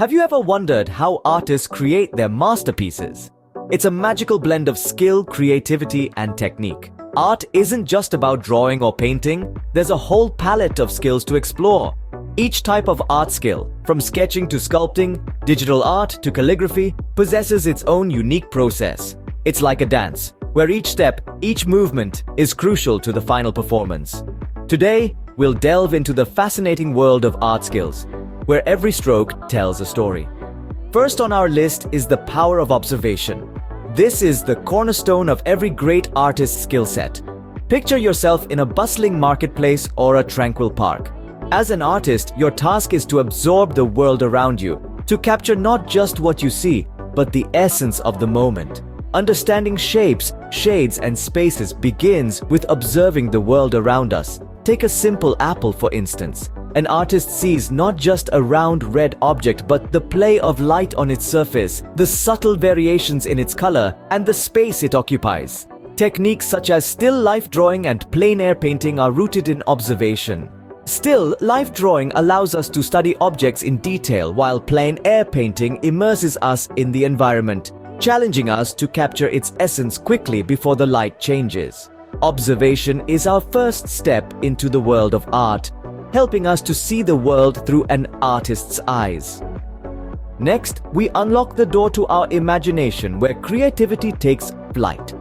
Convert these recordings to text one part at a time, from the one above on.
Have you ever wondered how artists create their masterpieces? It's a magical blend of skill, creativity, and technique. Art isn't just about drawing or painting, there's a whole palette of skills to explore. Each type of art skill, from sketching to sculpting, digital art to calligraphy, possesses its own unique process. It's like a dance, where each step, each movement is crucial to the final performance. Today, we'll delve into the fascinating world of art skills, where every stroke tells a story. First on our list is the power of observation. This is the cornerstone of every great artist's skill set. Picture yourself in a bustling marketplace or a tranquil park. As an artist, your task is to absorb the world around you, to capture not just what you see, but the essence of the moment. Understanding shapes, shades, and spaces begins with observing the world around us. Take a simple apple, for instance. An artist sees not just a round red object, but the play of light on its surface, the subtle variations in its color, and the space it occupies. Techniques such as still life drawing and plein air painting are rooted in observation. Still life drawing allows us to study objects in detail, while plein air painting immerses us in the environment, challenging us to capture its essence quickly before the light changes. Observation is our first step into the world of art, helping us to see the world through an artist's eyes. Next, we unlock the door to our imagination, where creativity takes flight.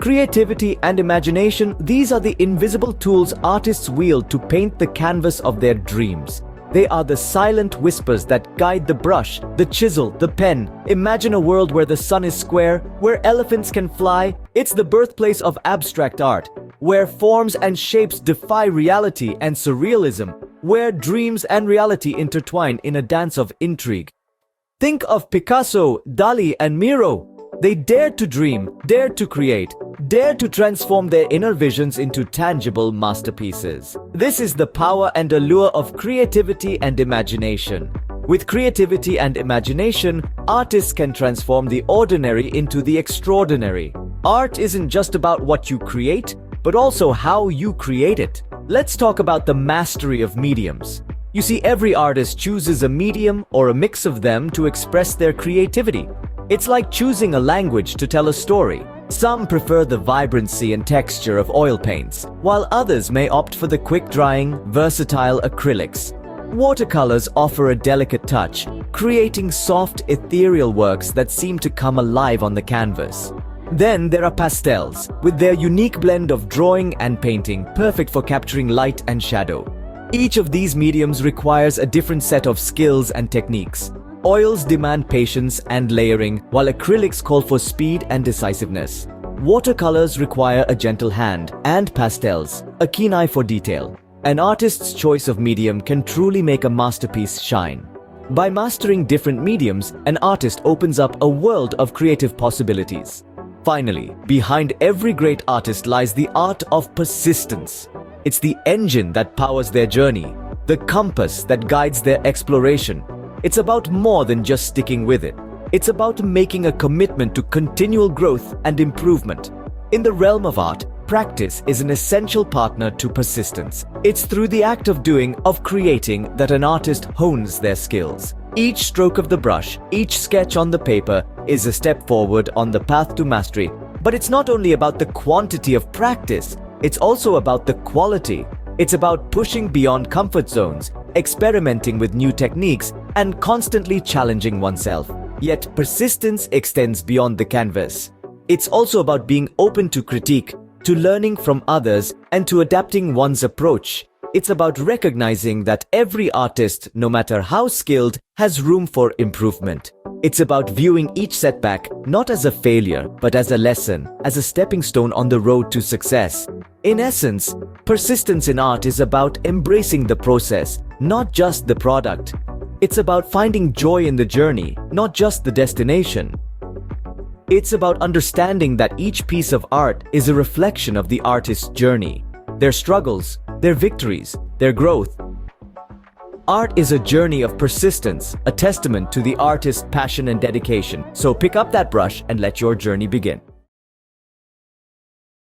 Creativity and imagination, these are the invisible tools artists wield to paint the canvas of their dreams. They are the silent whispers that guide the brush, the chisel, the pen. Imagine a world where the sun is square, where elephants can fly. It's the birthplace of abstract art, where forms and shapes defy reality and surrealism, where dreams and reality intertwine in a dance of intrigue. Think of Picasso, Dali, and Miro. They dared to dream, dared to create, dared to transform their inner visions into tangible masterpieces. This is the power and allure of creativity and imagination. With creativity and imagination, artists can transform the ordinary into the extraordinary. Art isn't just about what you create, but also how you create it. Let's talk about the mastery of mediums. You see, every artist chooses a medium or a mix of them to express their creativity. It's like choosing a language to tell a story. Some prefer the vibrancy and texture of oil paints, while others may opt for the quick-drying, versatile acrylics. Watercolors offer a delicate touch, creating soft, ethereal works that seem to come alive on the canvas. Then there are pastels, with their unique blend of drawing and painting, perfect for capturing light and shadow. Each of these mediums requires a different set of skills and techniques. Oils demand patience and layering, while acrylics call for speed and decisiveness. Watercolors require a gentle hand, and pastels, a keen eye for detail. An artist's choice of medium can truly make a masterpiece shine. By mastering different mediums, an artist opens up a world of creative possibilities. Finally, behind every great artist lies the art of persistence. It's the engine that powers their journey, the compass that guides their exploration. It's about more than just sticking with it. It's about making a commitment to continual growth and improvement. In the realm of art, practice is an essential partner to persistence. It's through the act of doing, of creating, that an artist hones their skills. Each stroke of the brush, each sketch on the paper is a step forward on the path to mastery. But it's not only about the quantity of practice, it's also about the quality. It's about pushing beyond comfort zones, experimenting with new techniques, and constantly challenging oneself. Yet persistence extends beyond the canvas. It's also about being open to critique, to learning from others, and to adapting one's approach. It's about recognizing that every artist, no matter how skilled, has room for improvement. It's about viewing each setback not as a failure, but as a lesson, as a stepping stone on the road to success. In essence, persistence in art is about embracing the process, not just the product. It's about finding joy in the journey, not just the destination. It's about understanding that each piece of art is a reflection of the artist's journey, their struggles, their victories, their growth. Art is a journey of persistence, a testament to the artist's passion and dedication. So pick up that brush and let your journey begin.